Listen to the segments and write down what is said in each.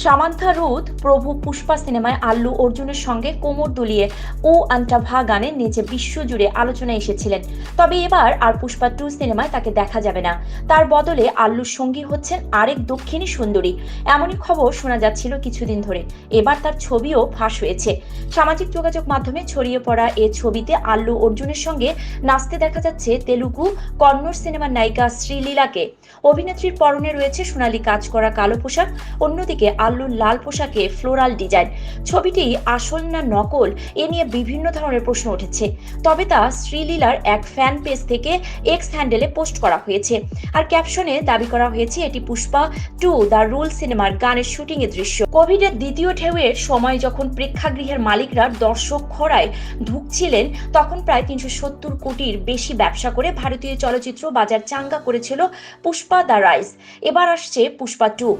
Samantha Ruth প্রভু পুষ্পা সিনেমায় আল্লু অর্জুনের সঙ্গে কোমর দুলিয়ে ও আন্টাভা গানের নিচে বিশ্বজুড়ে আলোচনায় এসেছিলেন। তবে এবার আর পুষ্পা 2 সিনেমায় তাকে দেখা যাবে না। তার বদলে আল্লুর সঙ্গী হচ্ছেন আরেক দক্ষিণী সুন্দরী। এমনই খবর শোনা যাচ্ছিল কিছুদিন ধরে। এবার তার ছবিও ফাঁস হয়েছে। সামাজিক যোগাযোগ মাধ্যমে ছড়িয়ে পড়া এ ছবিতে আল্লু অর্জুনের সঙ্গে নাচতে দেখা যাচ্ছে তেলুগু কন্নড় সিনেমার নায়িকা শ্রীলীলাকে। অভিনেত্রীর পরনে রয়েছে সোনালী কাজ করা কালো পোশাক, অন্যদিকে আল্লুর লাল পোশাকে ফ্লোরাল ডিজাইন। ছবিটি আসল না নকল এ নিয়ে বিভিন্ন ধরনের প্রশ্ন উঠেছে। তবে তা শ্রীলীলার এক ফ্যান পেজ থেকে এক্স হ্যান্ডেলে পোস্ট করা হয়েছে। আর ক্যাপশনে দাবি করা হয়েছে এটি পুষ্পা 2 দ্য রুল সিনেমার গানের শুটিং এর দৃশ্য। কোভিডের দ্বিতীয় ঢেউয়ের সময় যখন প্রেক্ষাগৃহের মালিকরা দর্শক খরায় ঢুকছিলেন, তখন প্রায় 370 কোটির বেশি ব্যবসা করে ভারতীয় চলচ্চিত্র বাজার চাঙ্গা করেছিল পুষ্পা দ্য রাইজ। এবার আসছে পুষ্পা 2।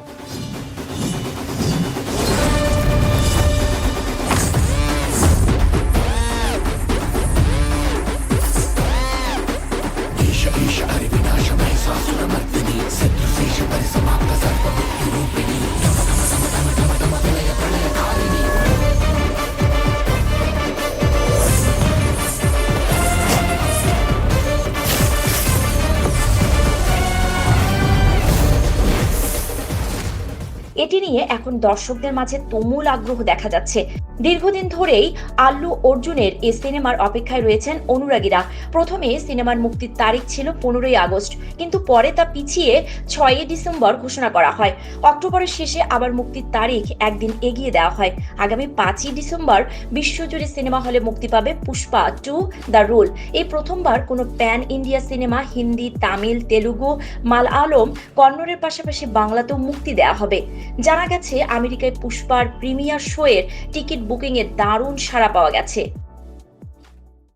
এটি নিয়ে এখন দর্শকদের মাঝে তুমুল আগ্রহ দেখা যাচ্ছে। দীর্ঘদিন ধরেই আল্লু অর্জুনের এই সিনেমার অপেক্ষায় রয়েছেন অনুরাগীরা। প্রথমে সিনেমার মুক্তির তারিখ ছিল 15ই আগস্ট, কিন্তু পরে তা পিছিয়ে 6ই ডিসেম্বর ঘোষণা করা হয়। অক্টোবরের শেষে আবার মুক্তির তারিখ একদিন এগিয়ে দেওয়া হয়। আগামী 5ই ডিসেম্বর বিশ্বজুড়ে সিনেমা হলে মুক্তি পাবে পুষ্পা 2 দ্য রুল। এই প্রথমবার কোনো pan India cinema Hindi, Tamil, Telugu, Malayalam, কন্নড়ের পাশাপাশি বাংলাতেও মুক্তি দেওয়া হবে। জানা গেছে আমেরিকায় পুষ্পার প্রিমিয়ার শো এর টিকিট বুকিং এর দারুণ সাড়া পাওয়া গেছে।